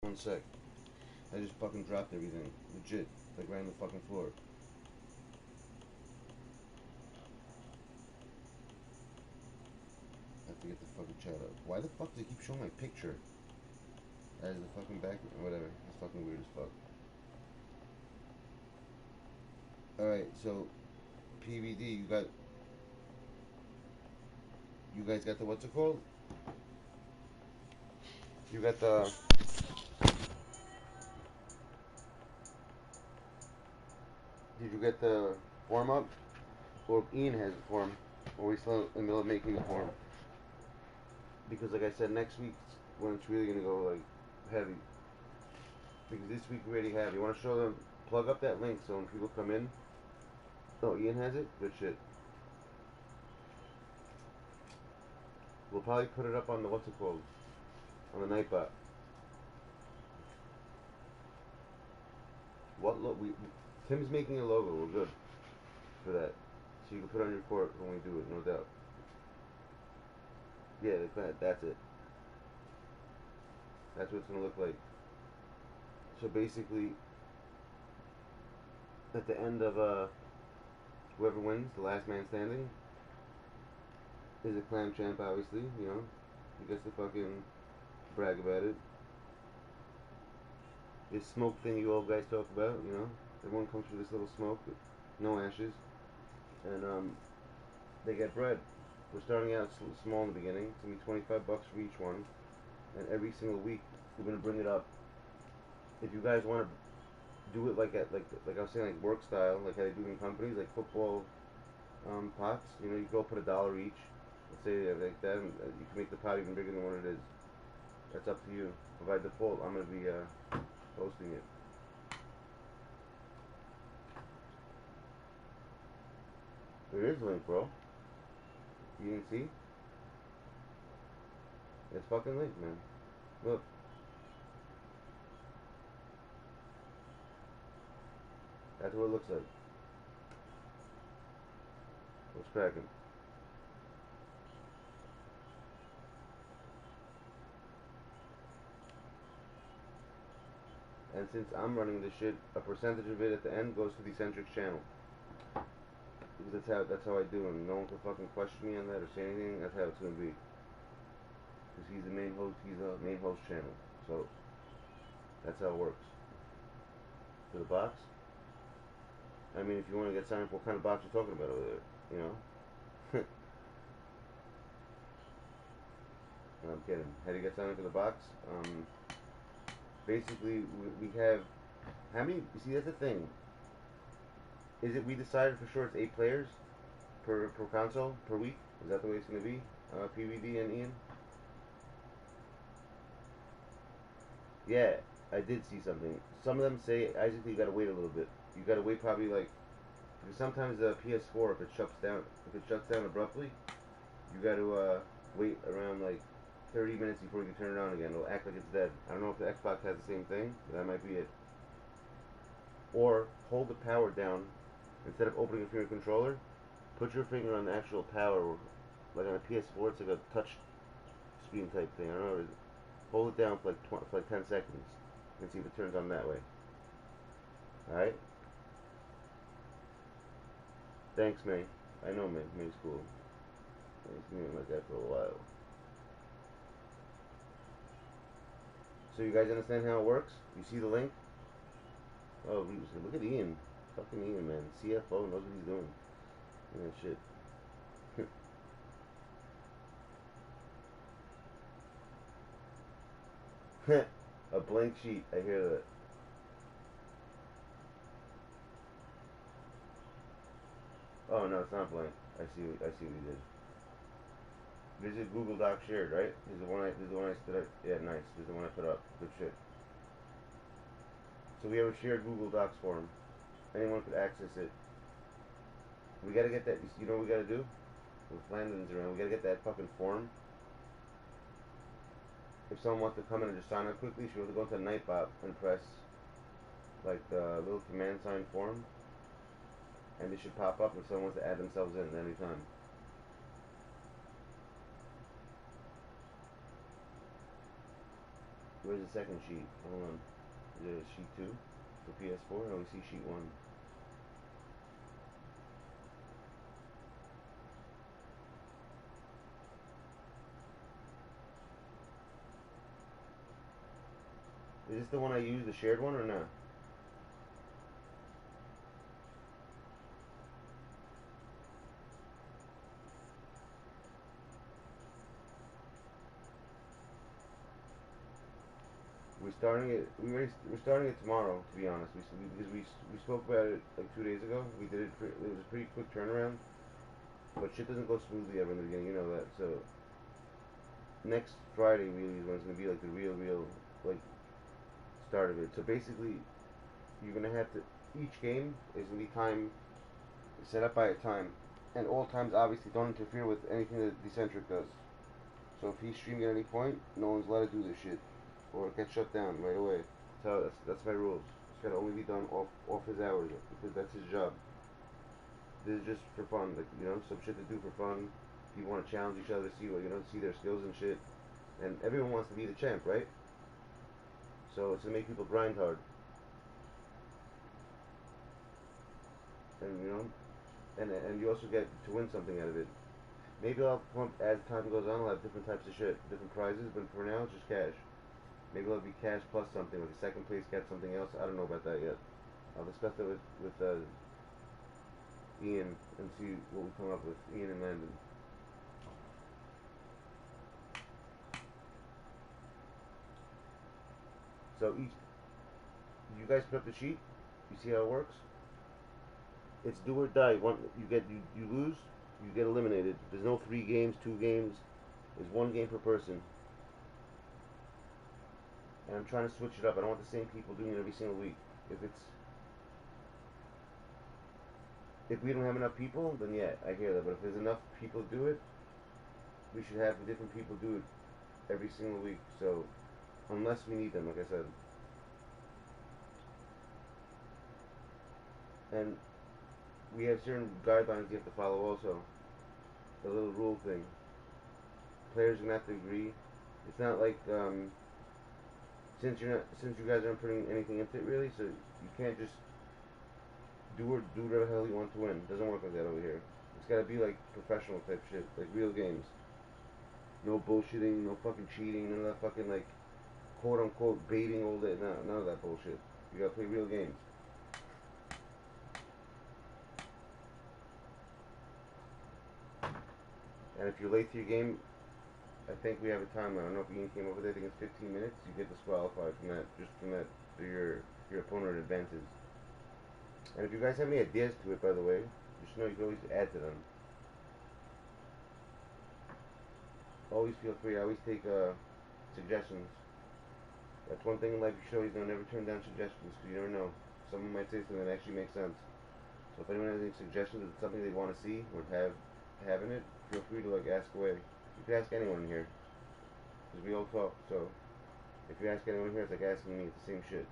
One sec. I just fucking dropped everything. Legit. Like right on the fucking floor. I have to get the fucking chat up. Why the fuck do they keep showing my picture as the fucking back? Whatever. It's fucking weird as fuck. Alright, so PVD, you guys got the what's it called? You got the did you get the form up? Or Ian has the form. Or we still in the middle of making the form. Because like I said, next week's when it's really gonna go like heavy. Because this week we already have. You wanna show them plug up that link so when people come in. Oh, Ian has it? Good shit. We'll probably put it up on the what's it called? On the Nightbot. What look we Tim's making a logo, we're good for that. So you can put it on your court when we do it, no doubt. Yeah, that's it. That's what it's gonna look like. So basically at the end of whoever wins, the last man standing, is a clam champ obviously, you know. He gets to fucking brag about it. This smoke thing you all guys talk about, you know. Everyone comes for this little smoke, no ashes. And they get bread. We're starting out small in the beginning. It's gonna be 25 bucks for each one, and every single week we're gonna bring it up. If you guys want to do it like I was saying, like work style, like how they do in companies, like football pots. You know, you go put $1 each. Let's say like that, and you can make the pot even bigger than what it is. That's up to you. But by default, I'm gonna be posting it. There is a link, bro. You didn't see? It's fucking linked, man. Look, that's what it looks like. What's cracking? And since I'm running this shit, a percentage of it at the end goes to the Dcentric channel. Because that's how I do, and no one can fucking question me on that or say anything. That's how it's gonna be. Because he's the main host. He's a main host channel, so that's how it works. For the box, I mean, if you want to get signed up, what kind of box you talking about over there? You know? No, I'm kidding. How do you get signed up for the box? Basically, we have how many? You see, that's the thing. Is it we decided for sure it's 8 players per console per week? Is that the way it's gonna be? PVD and Ian. Yeah, I did see something. Some of them say, Isaac, you gotta wait a little bit. You gotta wait probably like because sometimes the PS4 if it shuts down abruptly, you gotta wait around like 30 minutes before you can turn it on again. It'll act like it's dead. I don't know if the Xbox has the same thing, but that might be it. Or hold the power down instead of opening it from your controller. Put your finger on the actual power, like on a PS4. It's like a touch screen type thing. I don't know. Hold it down for like 10 seconds and see if it turns on that way. Alright? Thanks, May. I know May. May's cool. May's been like that for a while. So you guys understand how it works? You see the link? Oh, look at Ian. Fucking Ian, man. CFO knows what he's doing. And that shit. A blank sheet. I hear that. Oh no, it's not blank. I see what he did. This is Google Doc shared, right? This is the one I stood up. Yeah, nice. This is the one I put up. Good shit. So we have a shared Google Docs form. Anyone could access it. We gotta get that. You know what we gotta do? With Landon's around, we gotta get that fucking form. If someone wants to come in and just sign up quickly, she'll have to go into Nightbot and press like the little command sign form, and it should pop up if someone wants to add themselves in at any time. Where's the second sheet? Hold on. Is it sheet 2 for PS4? I only see sheet 1. Is this the one I used, the shared one, or not? We're starting it tomorrow. To be honest, because we spoke about it like 2 days ago. We did it. It was a pretty quick turnaround, but shit doesn't go smoothly ever in the beginning. You know that. So next Friday really is when it's gonna be like the real like start of it. So basically, you're gonna have to. Each game is gonna be time set up by a time, and all times obviously don't interfere with anything that Dcentric does. So if he's streaming at any point, no one's allowed to do this shit, or it gets shut down right away. So that's my rules. It's gotta only be done off his hours because that's his job. This is just for fun, like some shit to do for fun. People want to challenge each other, see what see their skills and shit, and everyone wants to be the champ, right? So it's to make people grind hard, and and you also get to win something out of it. Maybe I'll as time goes on, I'll have different types of shit, different prizes, but for now it's just cash. Maybe it'll be cash plus something, like a second place gets something else. I don't know about that yet. I'll discuss it with Ian and see what we come up with. Ian and Landon. So each, you guys put up the sheet. You see how it works? It's do or die. You lose, you get eliminated. There's no 3 games, 2 games. There's 1 game per person. And I'm trying to switch it up. I don't want the same people doing it every single week. If it's if we don't have enough people, then yeah, I hear that. But if there's enough people to do it, we should have different people do it every single week. So unless we need them, like I said, and we have certain guidelines you have to follow. Also, the little rule thing. Players are gonna have to agree. It's not like since you guys aren't putting anything into it really, so you can't just do whatever the hell you want to win. It doesn't work like that over here. It's gotta be like professional type shit, like real games. No bullshitting, no fucking cheating, none of that fucking like quote unquote baiting all day. No, none of that bullshit. You gotta play real games. And if you're late to your game, I think we have a timer. I don't know if Ian came over there. I think it's 15 minutes. You get disqualified from that. Just from that, so your opponent advances. And if you guys have any ideas to it, by the way, just know you can always add to them. Always feel free. I always take suggestions. That's one thing in life you should always know. Never turn down suggestions because you never know. Someone might say something that actually makes sense. So if anyone has any suggestions of something they want to see or have in it, feel free to like ask away. You can ask anyone here because we all talk. So if you ask anyone here, it's like asking me. It's the same shit.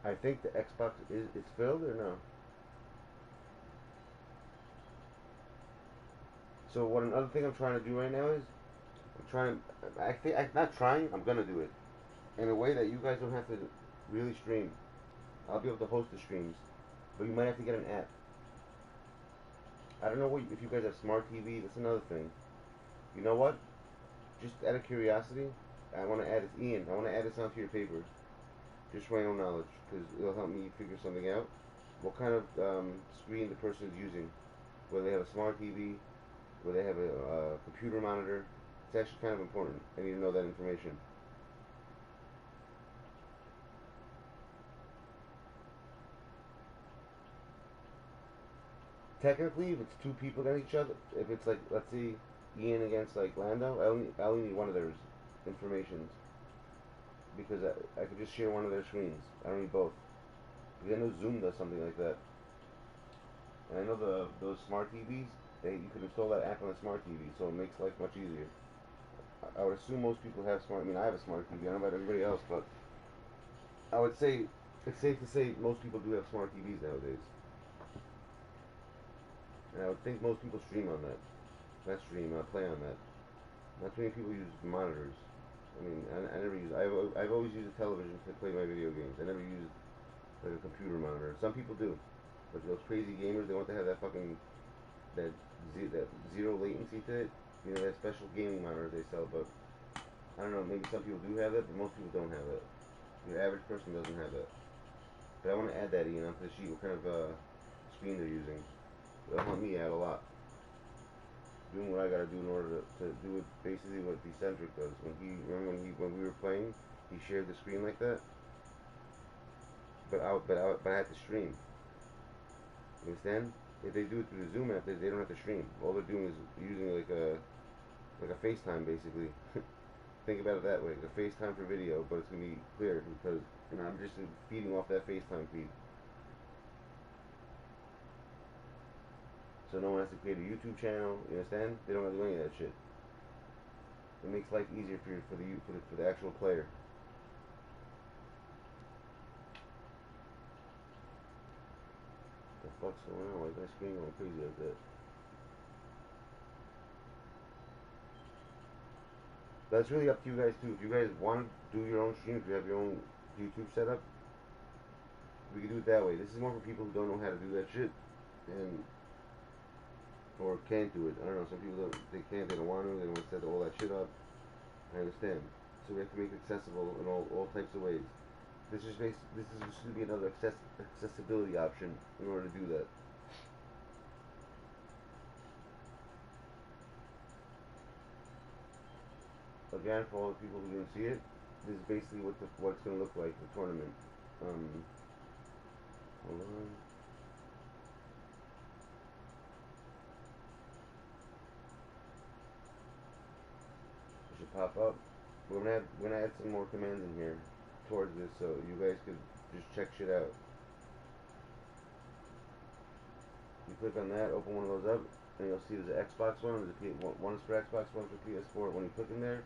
I think the Xbox is it's filled or no? So what another thing I'm trying to do right now is I'm trying. I think I'm not trying. I'm gonna do it in a way that you guys don't have to really stream. I'll be able to host the streams, but you might have to get an app. I don't know if you guys have smart TV. That's another thing. You know what? Just out of curiosity, I want to add this. Ian, I want to add this onto your paper, just for my own knowledge, because it'll help me figure something out. What kind of screen the person is using? Whether they have a smart TV, whether they have a computer monitor. It's actually kind of important. I need to know that information. Technically, if it's 2 people against each other, if it's like, let's see, Ian against like Lando, I only need one of their informations because I could just share one of their screens. I don't need both. Because I know Zoom does something like that, and I know those smart TVs, you can install that app on a smart TV, so it makes life much easier. I would assume most people have smart. I mean, I have a smart TV. I don't know about everybody else, but I would say it's safe to say most people do have smart TVs nowadays, and I would think most people stream on that. not stream, play on that. Not too many people use monitors. I mean, I never use. I've always used a television to play my video games. I never used like a computer monitor. Some people do, but those crazy gamers, they want to have that fucking that zero latency to it. You know, that special gaming monitor they sell. But I don't know. Maybe some people do have it, but most people don't have it. Your average person doesn't have it. But I want to add that, Ian, onto the sheet. What kind of screen they're using? That'll help me out a lot. Doing what I gotta do in order to do it, basically what Dcentric does. When we were playing, he shared the screen like that, but I had to stream. You understand? If they do it through the Zoom app, they don't have to stream. All they're doing is using like a FaceTime basically. Think about it that way, like a FaceTime for video, but it's gonna be clear because I'm just feeding off that FaceTime feed. So no one has to create a YouTube channel. You understand? They don't have to do any of that shit. It makes life easier for the actual player. What the fuck's going on? Why is my screen going crazy like that? That's really up to you guys too. If you guys want to do your own stream, if you have your own YouTube setup, we can do it that way. This is more for people who don't know how to do that shit, and or can't do it. I don't know. Some people don't. They can't. They don't want to. They don't want to set all that shit up. I understand. So we have to make it accessible in all types of ways. This is just going to be another accessibility option in order to do that. Again, for all the people who didn't see it, this is basically what it's going to look like, the tournament. Hold on. It should pop up. We're gonna add some more commands in here towards this, so you guys could just check shit out. You click on that, open one of those up, and you'll see there's an Xbox one. One is for Xbox, one for PS4. When you click in there,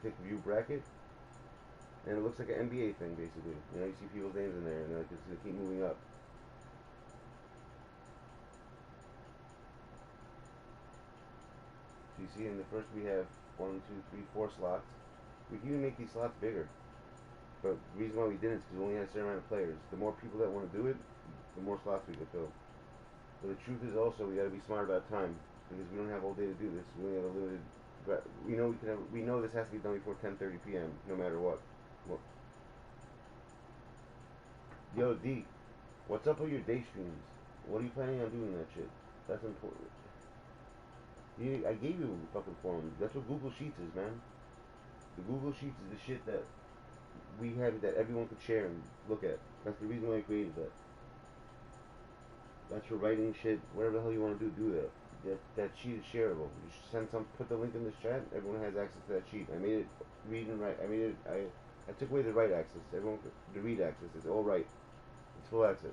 click View Bracket, and it looks like an NBA thing basically. You know, you see people's names in there, and like it's gonna keep moving up. So you see, in the first we have 1, 2, 3, 4 slots. We can even make these slots bigger. But the reason why we didn't is because we only had a certain amount of players. The more people that want to do it, the more slots we can fill. But the truth is also we got to be smart about time because we don't have all day to do this. We only have a limited. We know this has to be done before 10:30 p.m. No matter what. Well, yo D, what's up with your day streams? What are you planning on doing that shit? That's important. I gave you fucking forms. That's what Google Sheets is, man. The Google Sheets is the shit that we have that everyone could share and look at. That's the reason why I created that. That's for writing shit, whatever the hell you want to do, do that. That sheet is shareable. You should put the link in this chat. Everyone has access to that sheet. I made it read and write. I took away the write access. Everyone, the read access is all right. It's full access.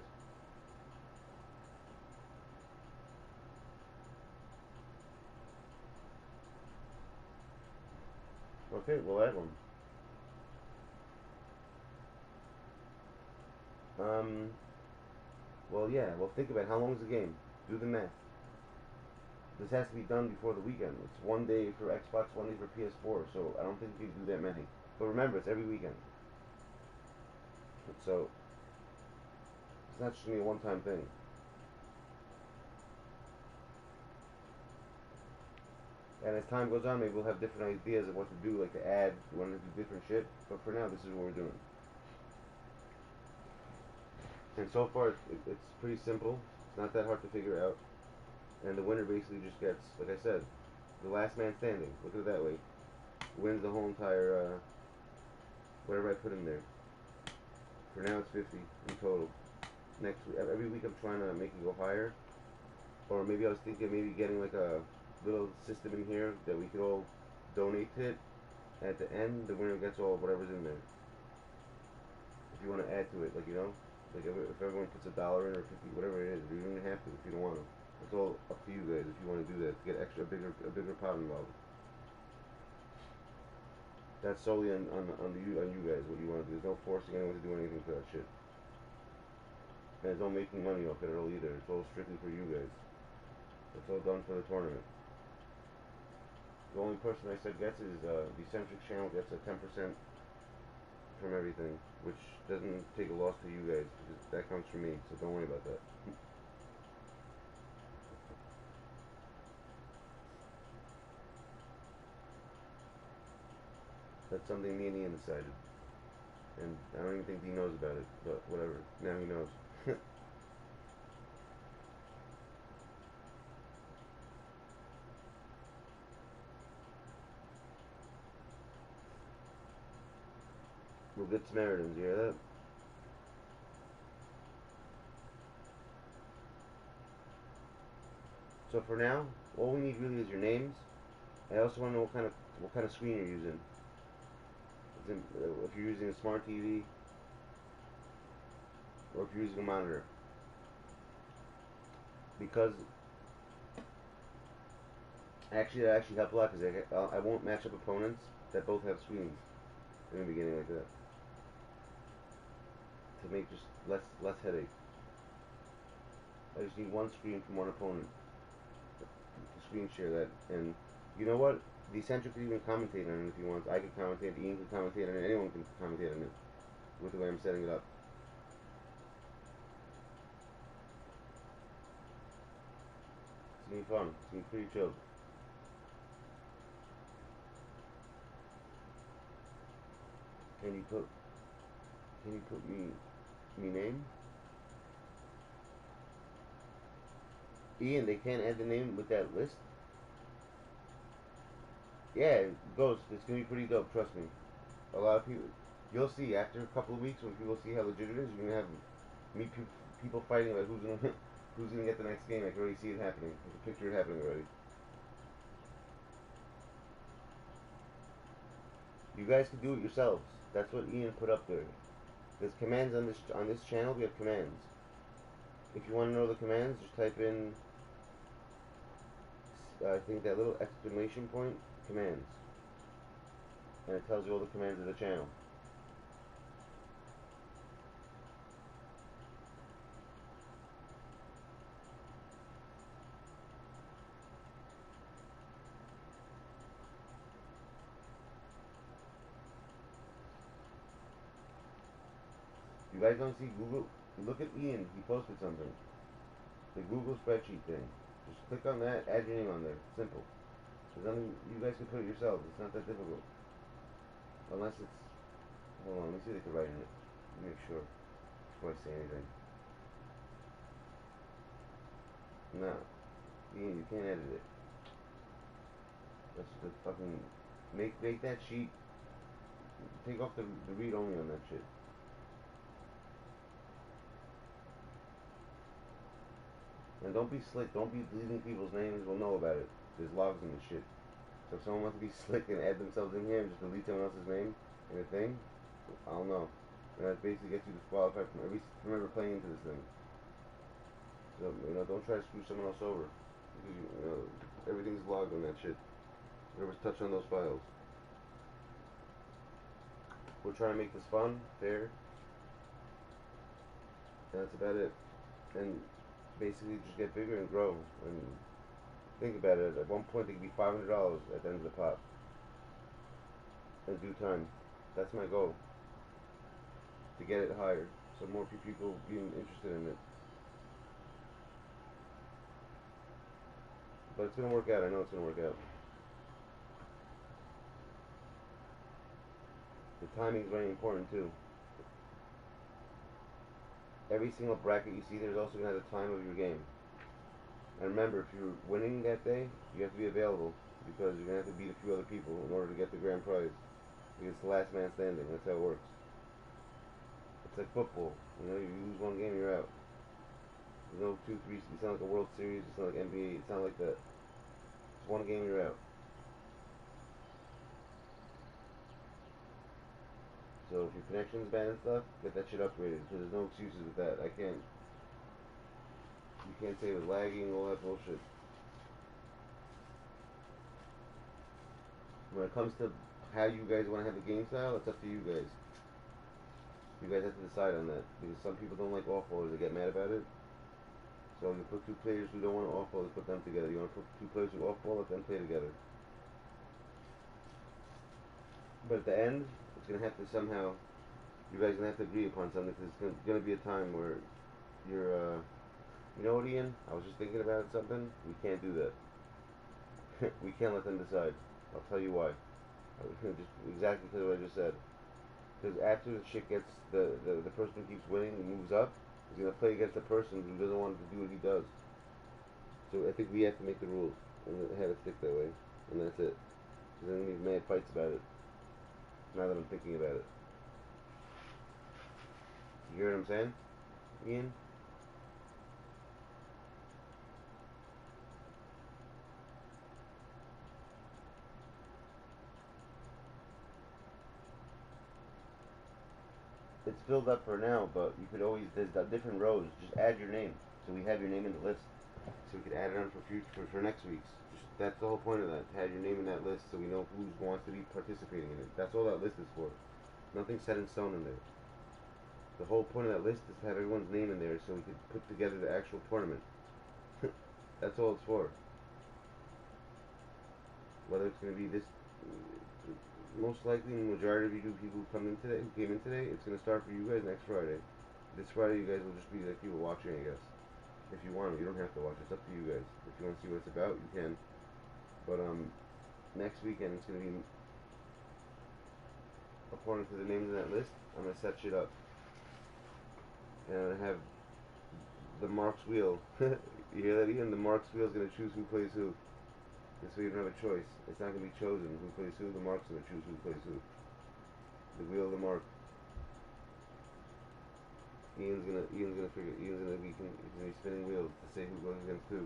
Okay, we'll add one. Um, well, yeah. Well, think about it. How long is the game? Do the math. This has to be done before the weekend. It's one day for Xbox, one day for PS4. So I don't think you can do that many. But remember, it's every weekend. So it's not just gonna be a one-time thing. And as time goes on, maybe we'll have different ideas of what to do, like to add. We want to do different shit. But for now, this is what we're doing. And so far, it's pretty simple. It's not that hard to figure out. And the winner basically just gets, like I said, the last man standing. Look at it that way. Wins the whole entire, whatever I put in there. For now, it's 50 in total. Next week, every week I'm trying to make it go higher. Or maybe I was thinking maybe getting like a little system in here that we could all donate to it. At the end, the winner gets all whatever's in there. If you want to add to it, like like if everyone puts $1 in or 50, whatever it is, you don't have to if you don't want to. It's all up to you guys if you want to do that to get a bigger pot involved. That's solely on you guys what you want to do. There's no forcing anyone to do anything for that shit. And there's no making money off it at all either. It's all strictly for you guys. It's all done for the tournament. The only person I said gets is Dcentric channel gets a 10% from everything, which doesn't take a loss to you guys because that comes from me. So don't worry about that. That's something me and Ian decided, and I don't even think he knows about it. But whatever. Now he knows. We'll get Samaritans. You hear that? So for now, all we need really is your names. I also want to know what kind of screen you're using. If you're using a smart TV or if you're using a monitor, because actually that actually helps a lot because I won't match up opponents that both have screens in the beginning like that to make just less headache. I just need one screen from one opponent to screen share that, and you know what? Dcentric could even commentate on it if he wants. I could commentate. Ian could commentate on it. Anyone can commentate on it with the way I'm setting it up. It's gonna be fun. It's gonna be pretty chill. Can you put me name? Ian, they can't add the name with that list. Yeah, Ghost, it's gonna be pretty dope. Trust me. A lot of people, you'll see after a couple of weeks when people see how legit it is. You're gonna have meet people fighting about who's gonna who's gonna get the next game. I can already see it happening. I can picture it happening already. You guys can do it yourselves. That's what Ian put up there. There's commands on this channel. We have commands. If you want to know the commands, just type in I think that little exclamation point commands, and it tells you all the commands of the channel. You guys don't see Google? Look at Ian. He posted something. The Google spreadsheet thing. Just click on that. Add your name on there. Simple. There's nothing. You guys can put it yourselves. It's not that difficult. Unless it's. Hold on. Let me see if they can write in it. Make sure before I say anything. No, Ian, you can't edit it. That's fucking. Make that sheet. Take off the read only on that shit. And don't be slick. Don't be deleting people's names. We'll know about it. There's logs in the shit. So if someone wants to be slick and add themselves in here and just delete someone else's name in a thing, I don't know. And that basically gets you disqualified from ever playing into this thing. So don't try to screw someone else over because everything's logged on that shit. Whoever's touched on those files. We're trying to make this fun, fair, and that's about it. And basically just get bigger and grow. And think about it. At one point, it could be $500 at the end of the pot in due time. That's my goal. To get it higher, so more people being interested in it. But it's gonna work out. I know it's gonna work out. The timing is very important too. Every single bracket you see there is also gonna have the time of your game. And remember, if you're winning that day, you have to be available because you're gonna have to beat a few other people in order to get the grand prize. Because it's the last man standing. That's how it works. It's like football. You lose one game, you're out. There's no 2, 3. It's not like a World Series. It's not like NBA. It's not like that. It's one game, you're out. So if your connection's bad and stuff, get that shit upgraded. Because there's no excuses with that. You can't say it was lagging, all that bullshit. When it comes to how you guys want to have the game style, it's up to you guys. You guys have to decide on that. Because some people don't like off-ballers, they get mad about it. So you put two players who don't want to off-ball, put them together. You want to put two players who off-ball, let them play together. But at the end, it's gonna have to somehow. You guys gonna have to agree upon something. Because it's gonna be a time where you're. You know what, Ian? I was just thinking about something. We can't do that. We can't let them decide. I'll tell you why. Just exactly because of what I just said. Because after the shit gets the person who keeps winning and moves up, he's gonna play against the person who doesn't want to do what he does. So I think we have to make the rules and have it stick that way, and that's it. Because then we need mad fights about it. Now that I'm thinking about it, you hear what I'm saying, Ian? It's filled up for now, but you could always there's different rows. Just add your name, so we have your name in the list, so we could add it on for future for next week's. Just, that's the whole point of that. To have your name in that list, so we know who wants to be participating in it. That's all that list is for. Nothing's set in stone in there. The whole point of that list is to have everyone's name in there, so we could put together the actual tournament. That's all it's for. Whether it's going to be this, most likely, the majority of you people who come in today, who came in today, it's going to start for you guys next Friday. This Friday, you guys will just be like people watching, I guess. If you want, you don't have to watch. It's up to you guys. If you want to see what it's about, you can. But next weekend it's going to be according to the names in that list. I'm going to set shit up, and I'm going to have the Marks wheel. You hear that, Ian? The Marks wheel is going to choose who plays who. This way you don't have a choice. It's not going to be chosen who plays who. The Marks going to choose who plays who. The wheel of the Mark. Ian's gonna be spinning wheels to say who goes against who.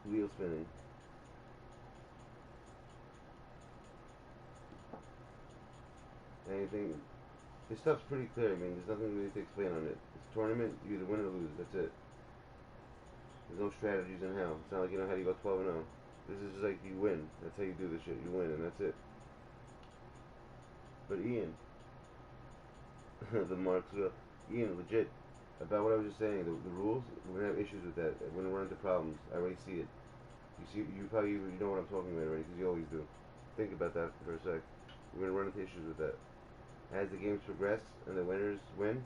Wheel spinning. Anything. This stuff's pretty clear. I mean, there's nothing really to explain on it. It's a tournament. You either win or lose. That's it. There's no strategies in hell. It's not like you know how you go 12 and 0. This is just like you win. That's how you do this shit. You win, and that's it. But Ian, the marks. Ian, legit. About what I was just saying, the rules. We're gonna have issues with that. We're gonna run into problems. I already see it. You see, you know what I'm talking about already, because you always do. Think about that for a sec. We're gonna run into issues with that. As the games progress and the winners win,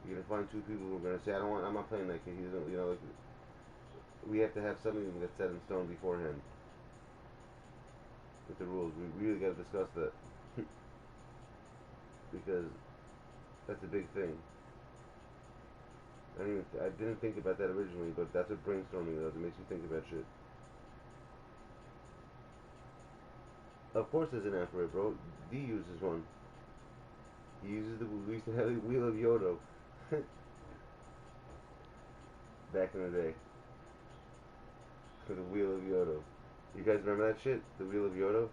you're gonna find two people who are gonna say, I'm not playing that kid. He doesn't, like, we have to have something that's set in stone beforehand with the rules. We really gotta discuss that because that's a big thing. I didn't think about that originally, but that's what brainstorming does. It makes you think about shit. Of course, there's an app for it, bro. D uses one. He uses we used to have the wheel of Yodo back in the day for the wheel of Yodo. You guys remember that shit? The wheel of Yodo?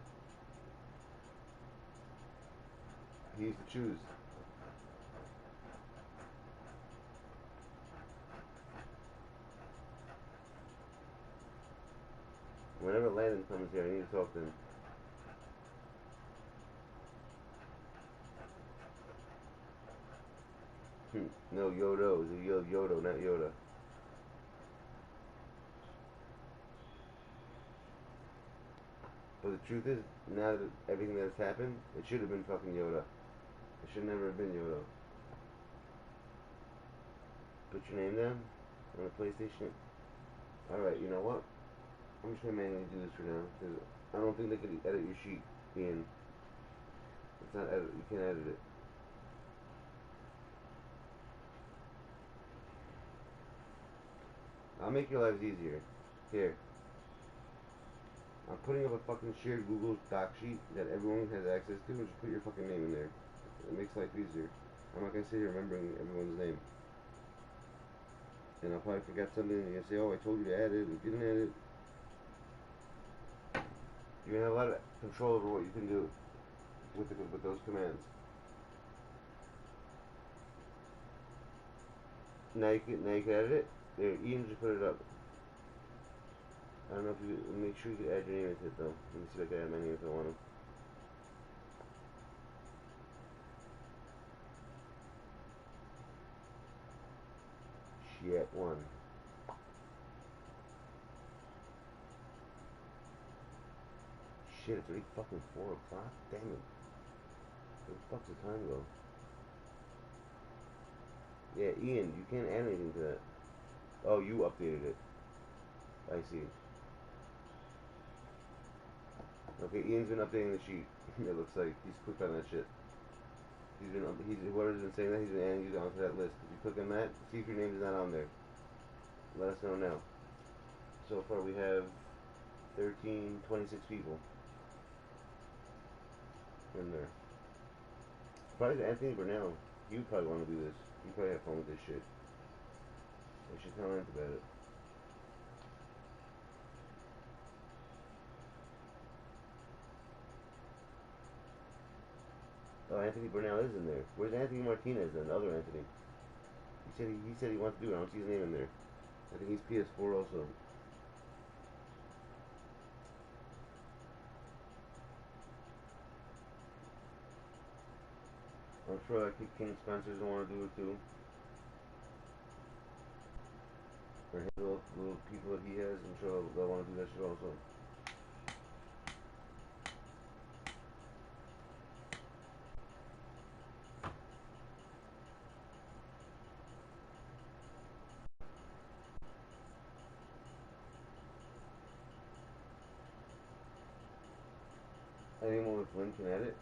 He used to choose. Whenever Landon comes here, I need to talk to him. No, Yodo. It's a Yodo, not Yoda. But the truth is, now that everything that has happened, it should have been fucking Yoda. It should never have been Yodo. Put your name down on the PlayStation. Alright, you know what? I'm just gonna manually do this for now, because I don't think they can edit your sheet being. It's not edit. You can't edit it. I'll make your lives easier. Here. I'm putting up a fucking shared Google Doc sheet that everyone has access to, and just put your fucking name in there. It makes life easier. I'm not gonna sit here remembering everyone's name. And I'll probably forget something, and you're gonna say, oh, I told you to add it, and you didn't add it. You're gonna have a lot of control over what you can do with those commands. Now you can edit it. There, Ian just put it up. I don't know if you make sure you can add your name into it though. Let me see if I can add my name if I want to. Shit, one. shit, it's already fucking 4 o'clock? Damn it. Where the fuck's the time go? Yeah, Ian, you can't add anything to that. Oh, you updated it. I see. Okay, Ian's been updating the sheet. It looks like he's clicked on that shit. Whoever's been saying that, he's been adding you onto that list. If you click on that, see if your name is not on there. Let us know now. So far we have 26 people in there. Probably Anthony Burnell. He would probably want to do this. He probably have fun with this shit. I should tell Ant about it. Oh, Anthony Burnell is in there. Where's Anthony Martinez then? The other Anthony. He said he wants to do it. I don't see his name in there. I think he's PS4 also. I'm sure like King Spencer's gonna want to do it too. Or his little people that he has, I'm sure they'll want to do that shit also. Anyone with Lynn can edit.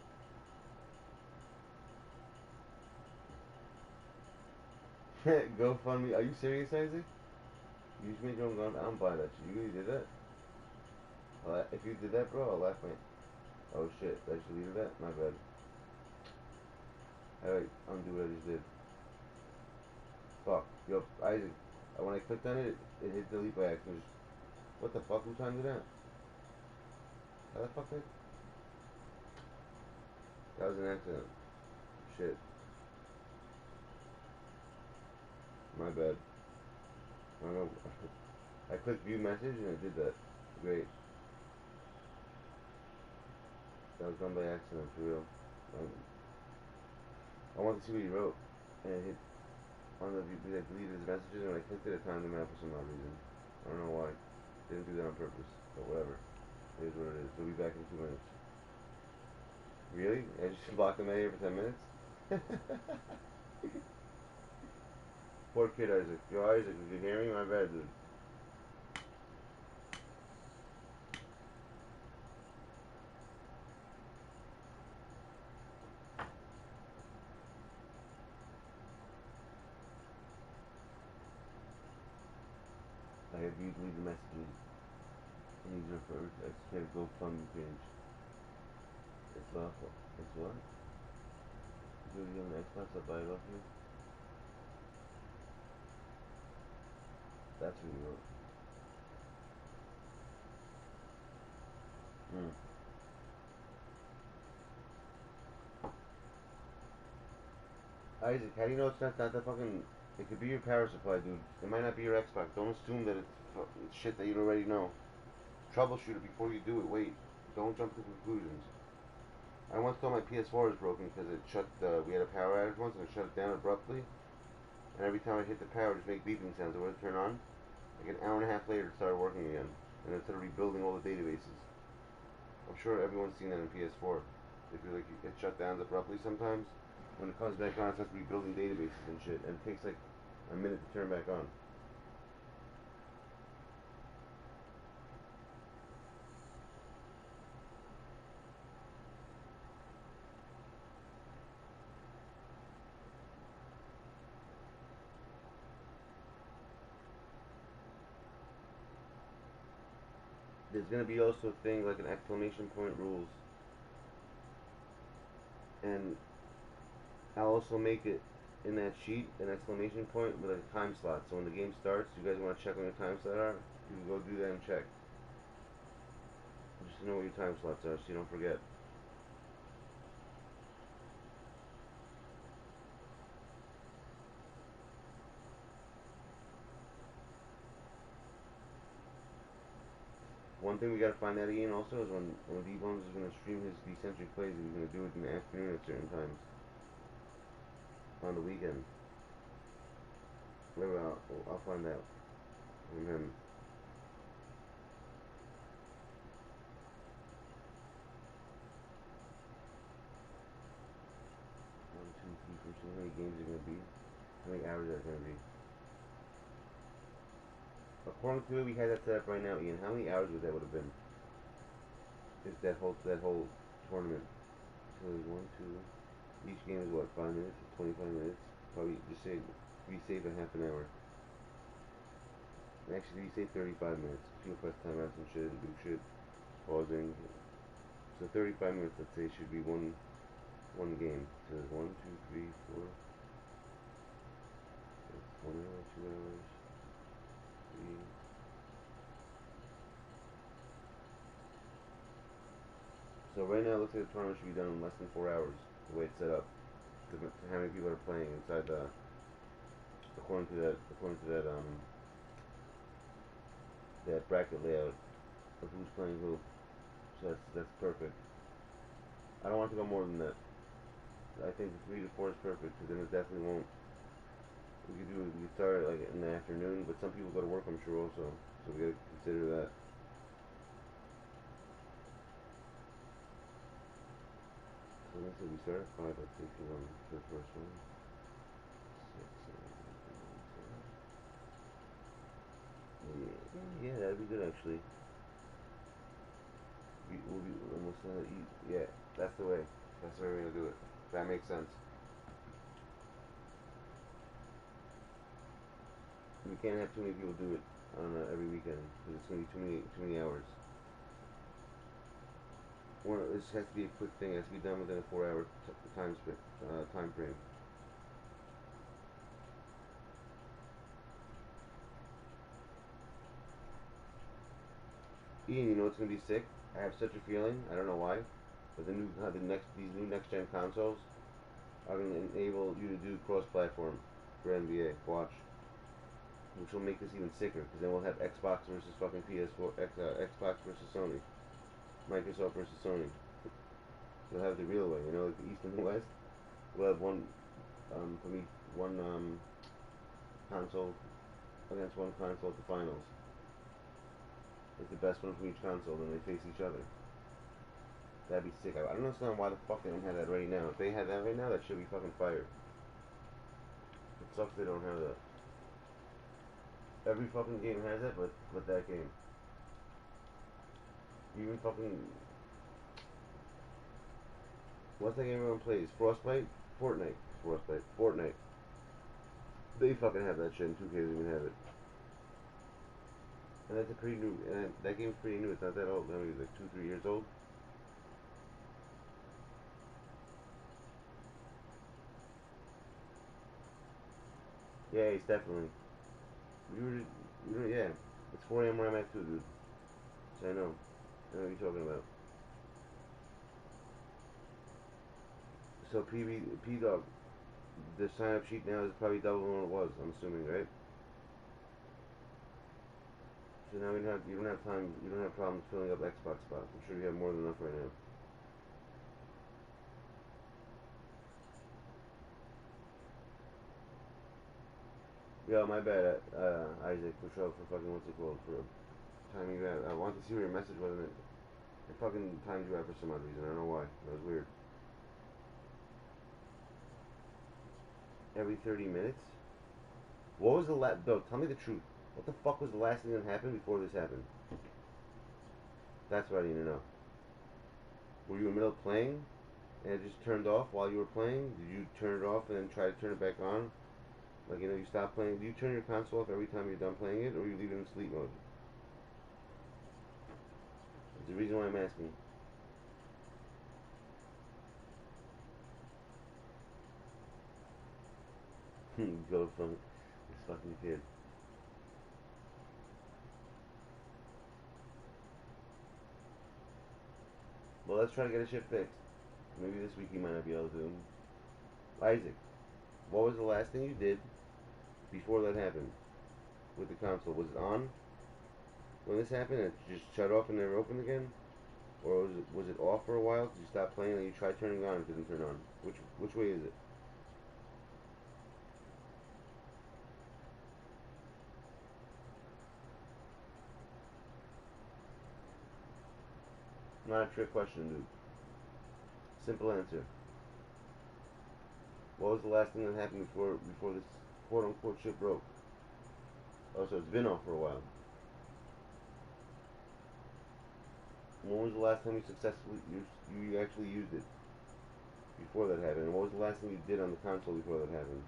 GoFundMe. Are you serious, Isaac? You just made your own gun. I don't buy that shit. You really did that? If you did that, bro, I'll laugh my. Oh shit! I just deleted that. My bad. Alright, undo what I just did. Fuck. Yo, Isaac. When I clicked on it, it hit delete by accident. What the fuck? Who timed it out? How the fuck did? That was an accident. Shit. My bad. I don't know. I clicked view message and it did that. Great. That was done by accident, for real. I wanted to see what he wrote. And it hit on the I deleted his messages and when I clicked it, it timed him out for some odd reason. I don't know why. Didn't do that on purpose. But whatever. It is what it is. We'll be back in 2 minutes. Really? I just locked him out here for 10 minutes? Poor kid Isaac. Yo, Isaac, if you hear me, my bad, dude. I have you delete the messages. And he's referred. I just made a GoFundMe page. It's lawful. It's what? Do you have an Xbox? I'll buy it off you. That's what you wrote. Hmm. Isaac, how do you know it's not the fucking. It could be your power supply, dude. It might not be your Xbox. Don't assume that it's shit that you already know. Troubleshoot it before you do it. Wait. Don't jump to conclusions. I once thought my PS4 was broken because it shut. We had a power outage once and it shut it down abruptly. And every time I hit the power, it just make beeping sounds. It would turn on. Like an hour and a half later, it started working again. And instead of rebuilding all the databases. I'm sure everyone's seen that in PS4. Because like it shut down abruptly sometimes. When it comes back on, it starts rebuilding databases and shit. And it takes like a minute to turn back on. There's gonna be also a thing like an exclamation point rules. And I'll also make it in that sheet an exclamation point with a time slot. So when the game starts, you guys want to check when your time slot are, you can go do that and check. Just to know what your time slots are so you don't forget. One thing we gotta find out Ian also is when D-Bones is gonna stream his Dcentric plays, he's gonna do it in the afternoon at certain times. On the weekend. Maybe I'll find out from him. games are gonna be? How many hours are it gonna be? According to it, we had that set up right now, Ian. How many hours would that would have been? Is that whole tournament? So one, two. Each game is what, 5 minutes? 25 minutes? Probably just say be safe at half an hour. Actually, you say 35 minutes. People press timeouts and shit and do shit, pausing. So 35 minutes, let's say, should be one game. So there's 1, 2, 3, 4. That's 1 hour, 2 hours, 3. So right now, it looks like the tournament should be done in less than 4 hours. The way it's set up, to how many people are playing inside the. According to that bracket layout of who's playing who. So that's perfect. I don't want to go more than that. I think the 3 to 4 is perfect because then it definitely won't. We could start like in the afternoon, but some people go to work, I'm sure also. So we gotta consider that. So let's say we start at 5. Let's say if you want for the first one. 6, 7, 8, 9, 10. Yeah, that'd be good actually. We'll be almost yeah. That's the way. That's the way we're gonna do it. That makes sense. We can't have too many people do it on every weekend because it's gonna be too many hours. This has to be a quick thing. It has to be done within a 4-hour time frame. Ian, you know what's gonna be sick? I have such a feeling. I don't know why, but these new next gen consoles are gonna enable you to do cross-platform for NBA. Watch, which will make this even sicker because then we'll have Xbox versus fucking PS4, Xbox versus Sony, Microsoft versus Sony. So we'll have the real way, like the East and the West. We'll have from each one console against one console at the finals. It's the best one from each console, then they face each other. That'd be sick. I don't understand why the fuck they don't have that right now. If they had that right now, that should be fucking fire. It sucks they don't have that. Every fucking game has it, but that game. Even fucking. What's that game everyone plays? Frostbite? Fortnite. Frostbite. Fortnite. They fucking have that shit, and 2K doesn't even have it. And that's a pretty new. And that game's pretty new. It's not that old. I mean, it's like 2, 3 years old. Yeah, it's definitely. Yeah. It's 4 a.m. where I'm at too, dude. So I know. I know what you're talking about. So P Dog, the sign up sheet now is probably double than what it was. I'm assuming, right? So now you don't have time. You don't have problems filling up Xbox spots. I'm sure you have more than enough right now. Yo, my bad, Isaac, for fucking what's it called for timing you out. I wanted to see where your message was, and it fucking timed you out for some odd reason. I don't know why. That was weird. Every 30 minutes. What was the last? No, tell me the truth. What the fuck was the last thing that happened before this happened? That's what I need to know. Were you in the middle of playing, and it just turned off while you were playing? Did you turn it off and then try to turn it back on? Like, you stop playing. Do you turn your console off every time you're done playing it, or you leave it in sleep mode? It's the reason why I'm asking. Go from this fucking kid. Well, let's try to get a shit fixed. Maybe this week you might not be able to. Isaac, what was the last thing you did before that happened with the console? Was it on when this happened? And it just shut off and never opened again, or was it off for a while? Did you stop playing and you tried turning it on and it didn't turn on? Which way is it? Not a trick question, dude. Simple answer. What was the last thing that happened before this quote unquote shit broke? Oh, so it's been off for a while. When was the last time you successfully you actually used it before that happened? And what was the last thing you did on the console before that happened?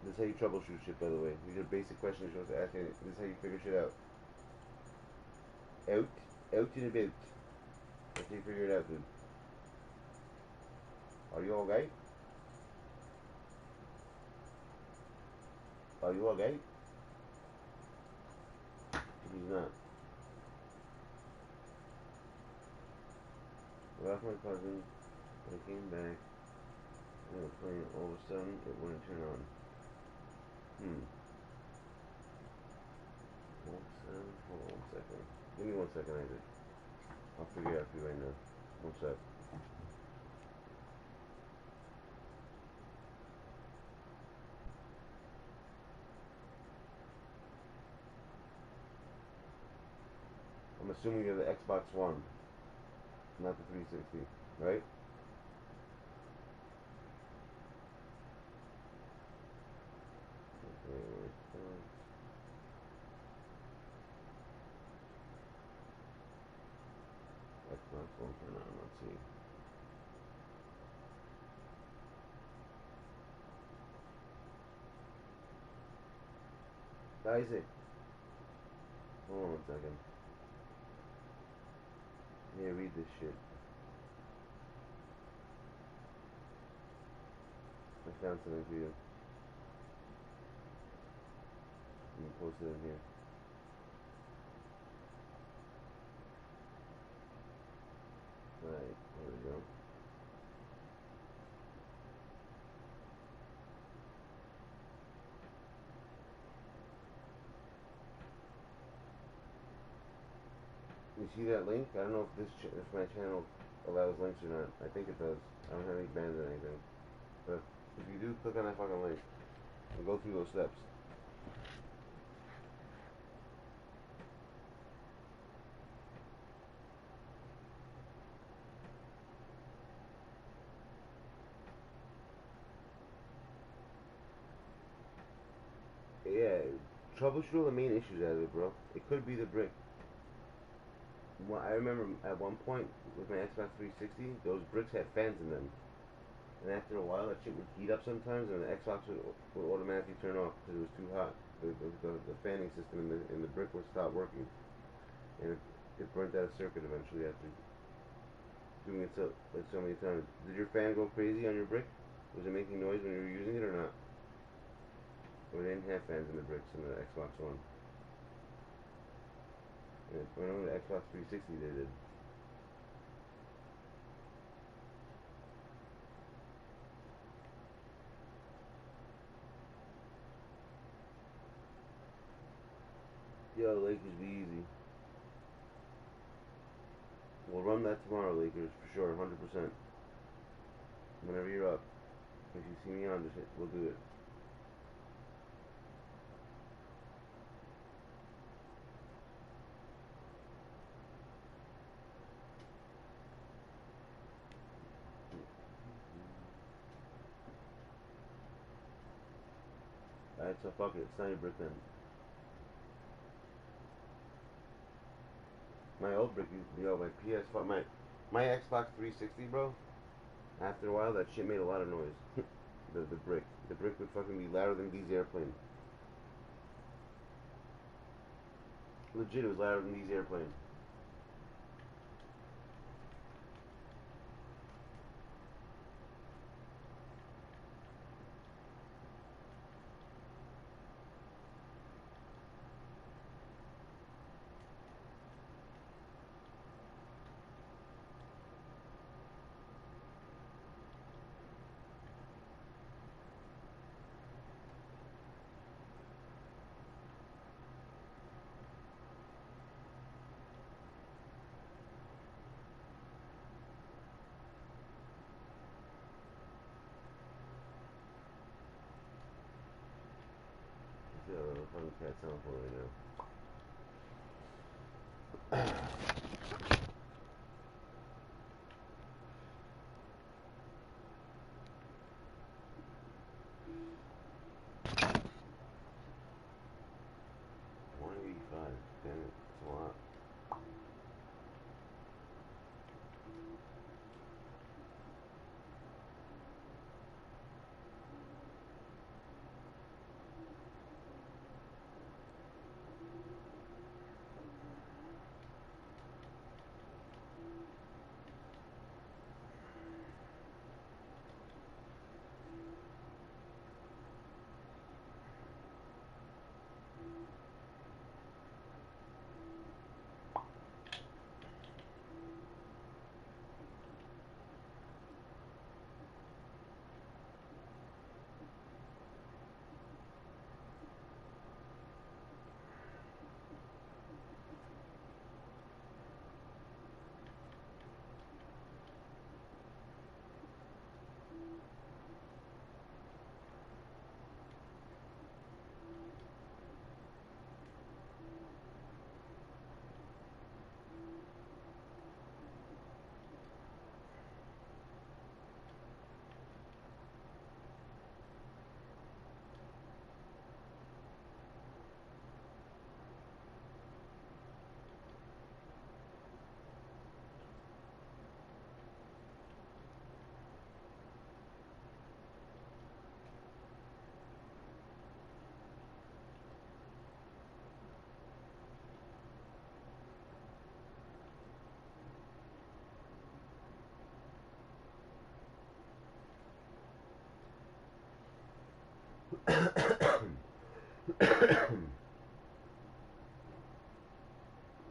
This is how you troubleshoot shit, by the way. These are basic questions you're supposed to ask. This is how you figure shit out. Out and about. That's how you figure it out, dude. Are you alright? Are you alright? He's not. I left my cousin. I came back. And was playing. All of a sudden, it wouldn't turn on. Hold on 1 second. Give me 1 second, Isaac. I'll figure it out for you right now. One sec. I'm assuming you're the Xbox One, not the 360, right? Okay, Xbox One turn on, let's see. Isaac, hold on 1 second. Yeah, read this shit. I found something for you. Let me post it in here. Alright, there we go. You see that link? I don't know if my channel allows links or not. I think it does. I don't have any bans or anything. But if you do, click on that fucking link and go through those steps. Yeah, troubleshoot all the main issues out of it, bro. It could be the brick. Well, I remember at one point with my Xbox 360, those bricks had fans in them. And after a while, that shit would heat up sometimes, and the Xbox would automatically turn off because it was too hot. The fanning system in the brick would stop working, and it burnt out a circuit eventually after doing it so many times. Did your fan go crazy on your brick? Was it making noise when you were using it or not? Or they didn't have fans in the bricks in the Xbox One. Yeah, when I went to Xbox 360, they did. Yo, Lakers be easy. We'll run that tomorrow, Lakers, for sure, 100%. Whenever you're up. If you see me on, we'll do it. Alright, so fuck it. It's not your brick then. My old brick used to be, my PS5, my Xbox 360, bro. After a while, that shit made a lot of noise. the brick. The brick would fucking be louder than these airplanes. Legit, it was louder than these airplanes. Let's see how the fucking cat sound for right now.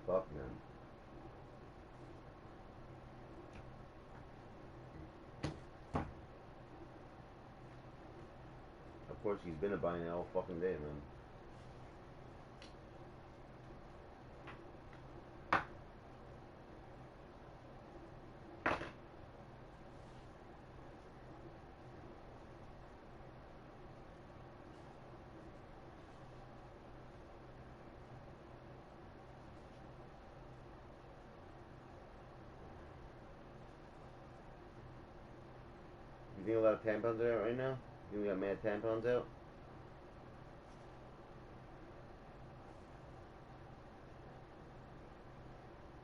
Fuck, man. Of course, he's been a buying it all fucking day, man. You think a lot of tampons are out right now? You think we got mad tampons out?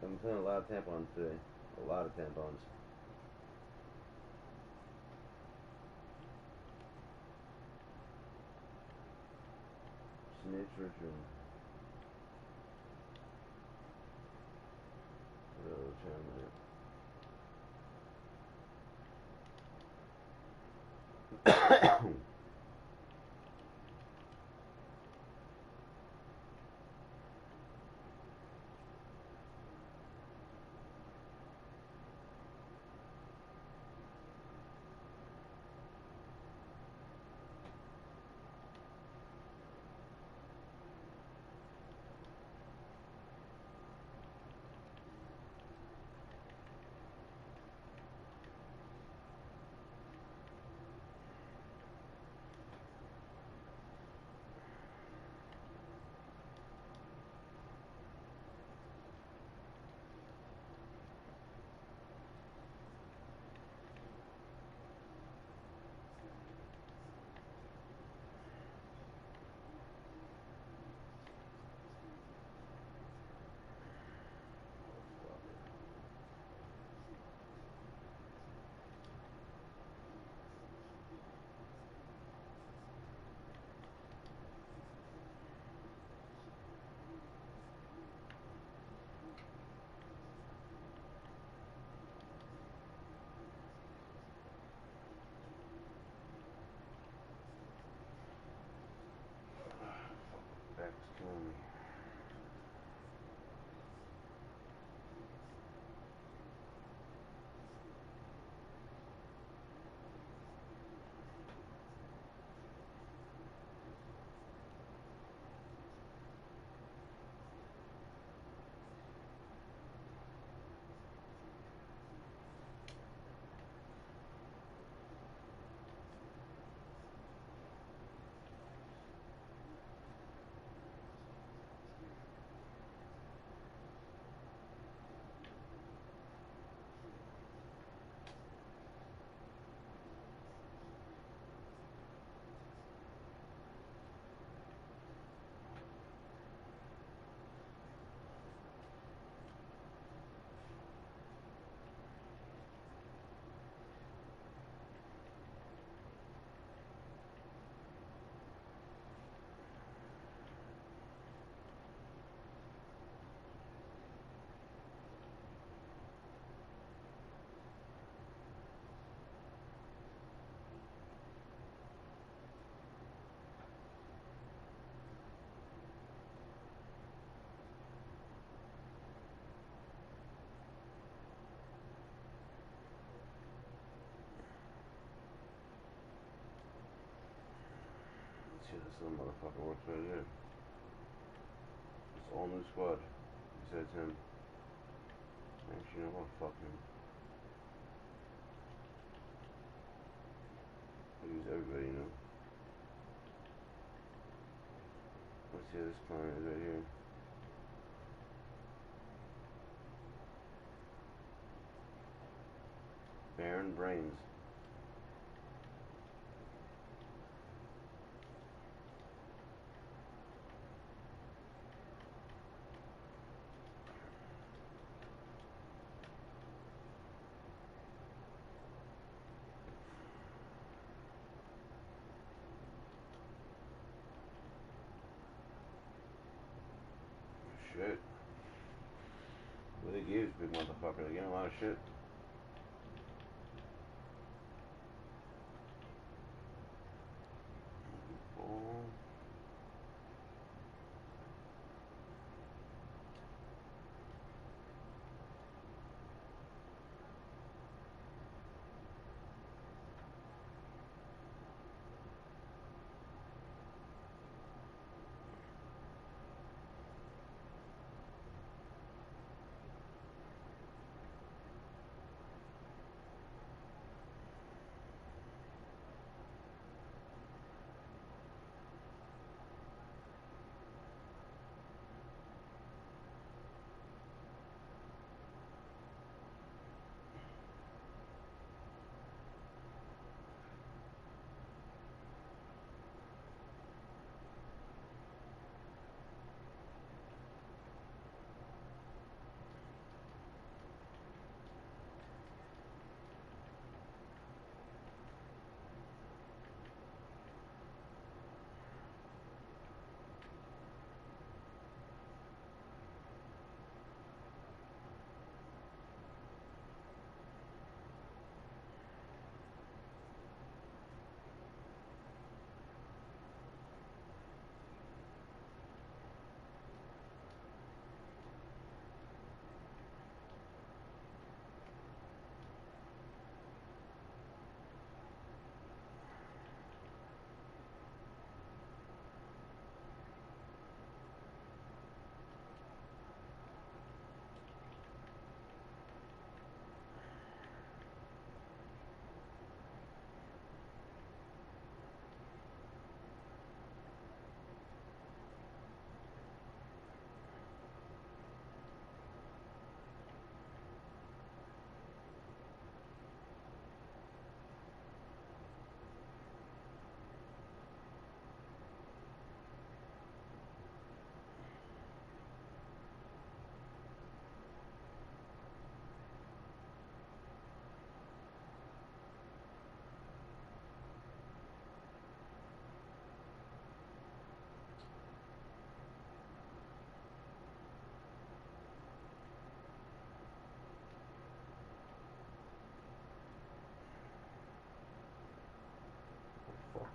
I'm selling a lot of tampons today. A lot of tampons. Snitch Richard. What other channel? Back's killing me. Shit, this little motherfucker works right here. It's all new squad. Besides him. Actually, you know what? Fuck him. I use everybody, you know. Let's see how this client is right here. Baron Brains. Shit. What they give, big motherfucker? They getting a lot of shit.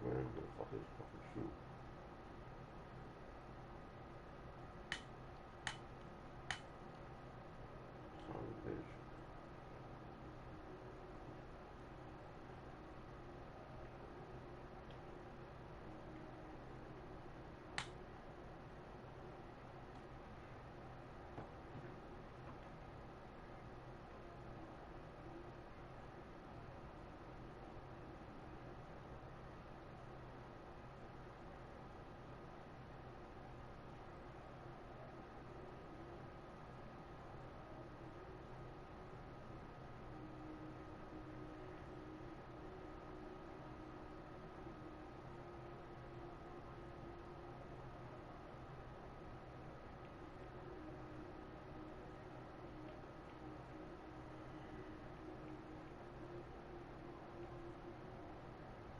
Man, where the fuck is fucking shoe? Son of a bitch.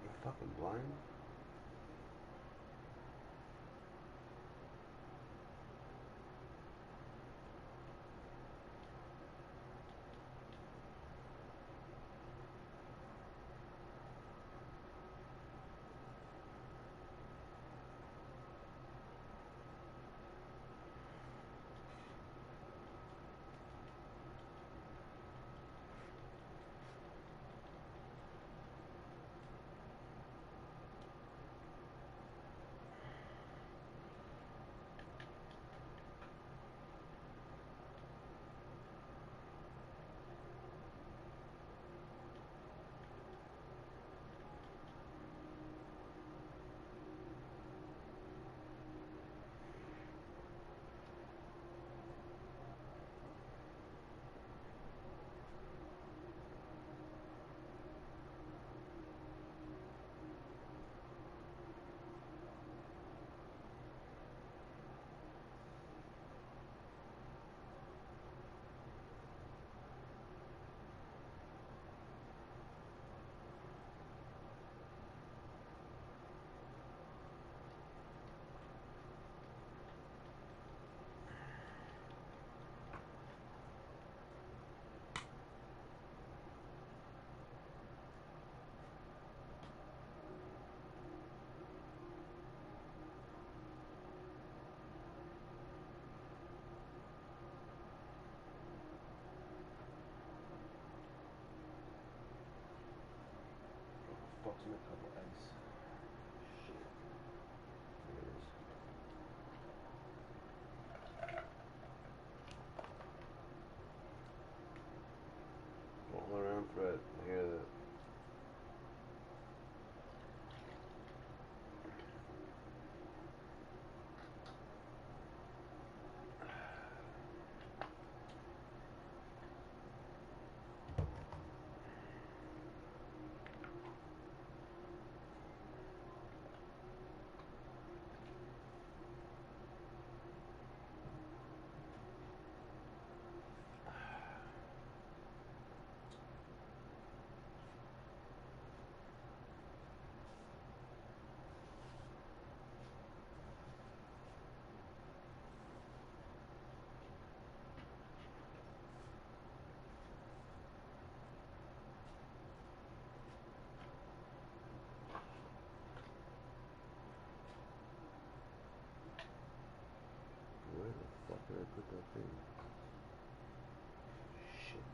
You fucking blind? Fuck's my cup of ice. Shit. There it is. All around thread. I hear that. Where the fuck did I put that thing? Shit.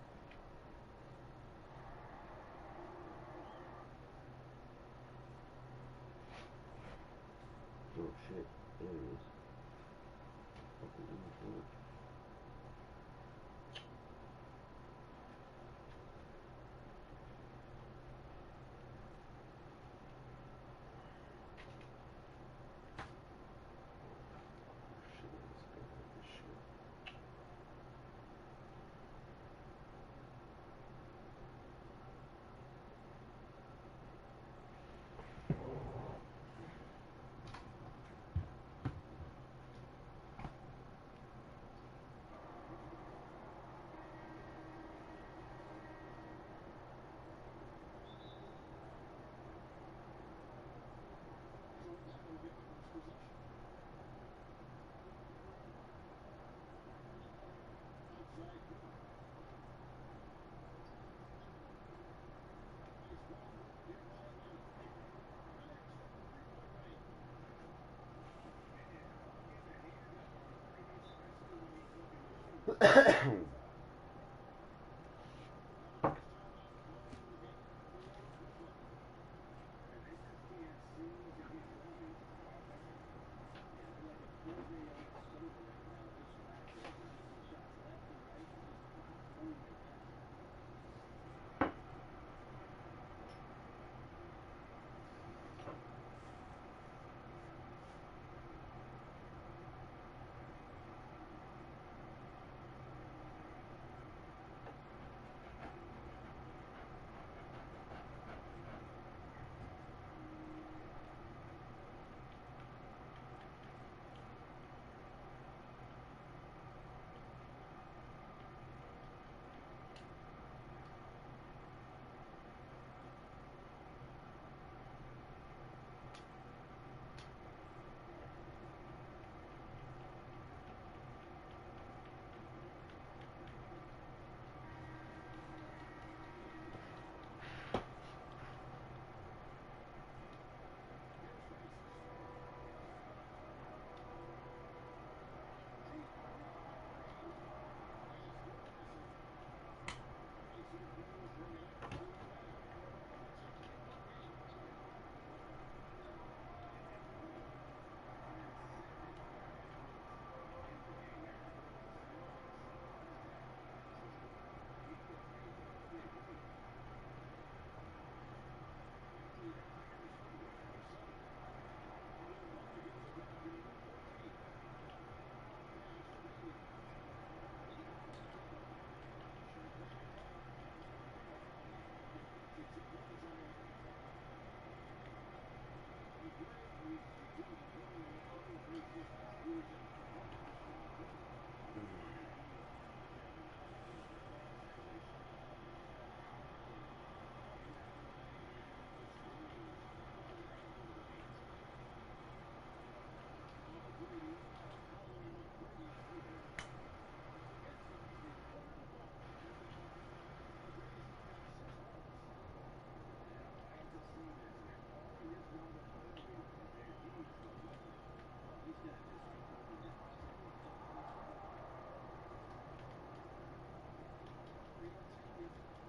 Oh shit. There it is. Fucking influence. Shit, let's go with this shit.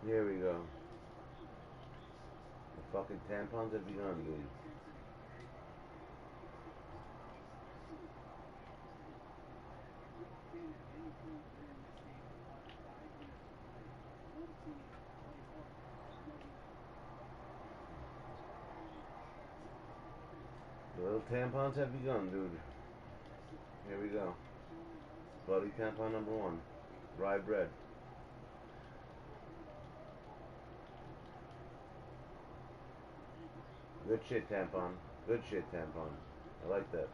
Here we go. The fucking tampons have begun, dude. The little tampons have begun, dude. Here we go. Bloody tampon number one. Rye bread. Good shit, tampon. Good shit, tampon. I like that.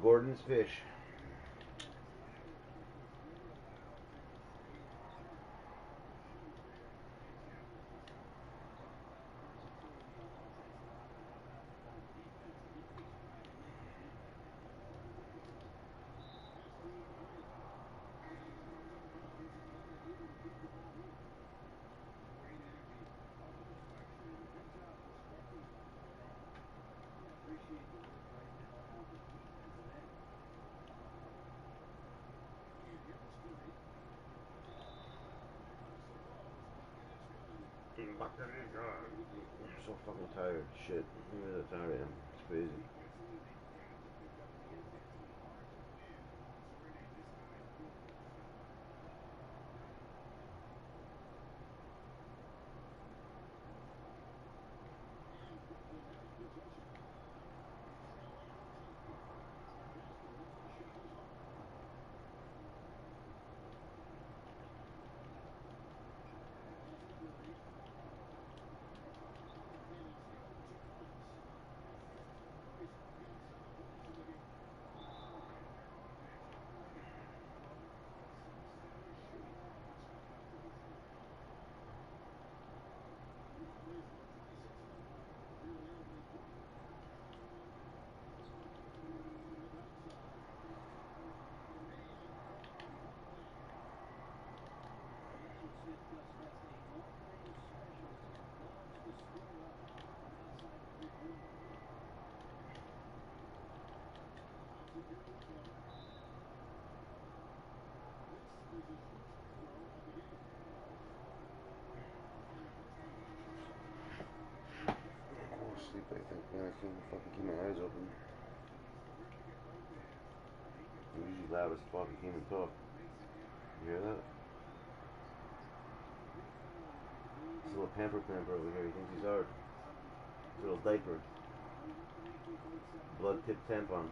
Gordon's fish. I'm so fucking tired. Shit. Look at how tired I am. It's crazy. Oh, sleep, I think, man. I can't fucking keep my eyes open. I'm usually loud as fuck. I can't even talk. You hear that? This little pamper over here. He thinks he's hard. His little diaper. Blood tip tampon.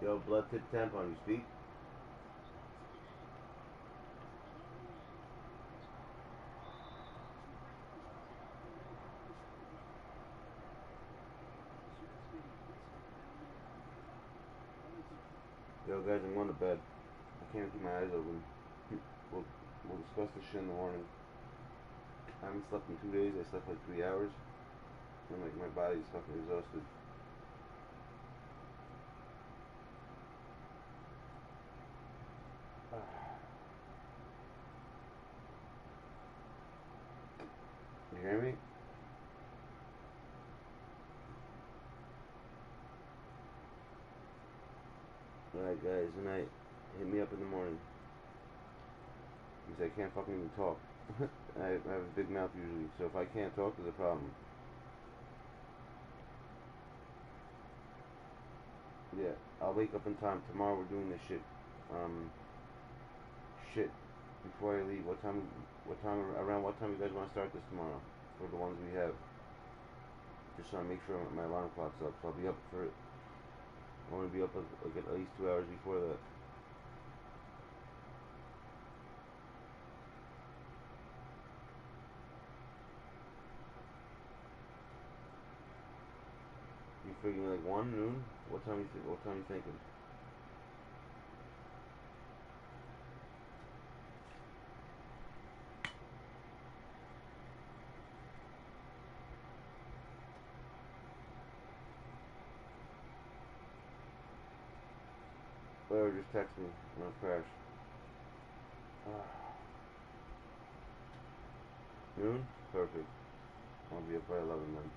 Yo, blood tip tampon, you speak? Yo, guys, I'm going to bed. I can't keep my eyes open. We'll discuss this shit in the morning. I haven't slept in 2 days. I slept like 3 hours. And like my body's fucking exhausted. You hear me? Alright guys, tonight, hit me up in the morning. Because I can't fucking even talk. I have a big mouth usually, so if I can't talk, there's a problem. Yeah, I'll wake up in time. Tomorrow we're doing this shit. Shit. Before I leave, around what time you guys want to start this tomorrow? For the ones we have. Just trying to make sure my alarm clock's up, so I'll be up for it. I want to be up like at least 2 hours before that. You figuring like 1 noon? What time you thinking? Or just text me when I crash. Noon? Perfect. I'll be up by 11 then.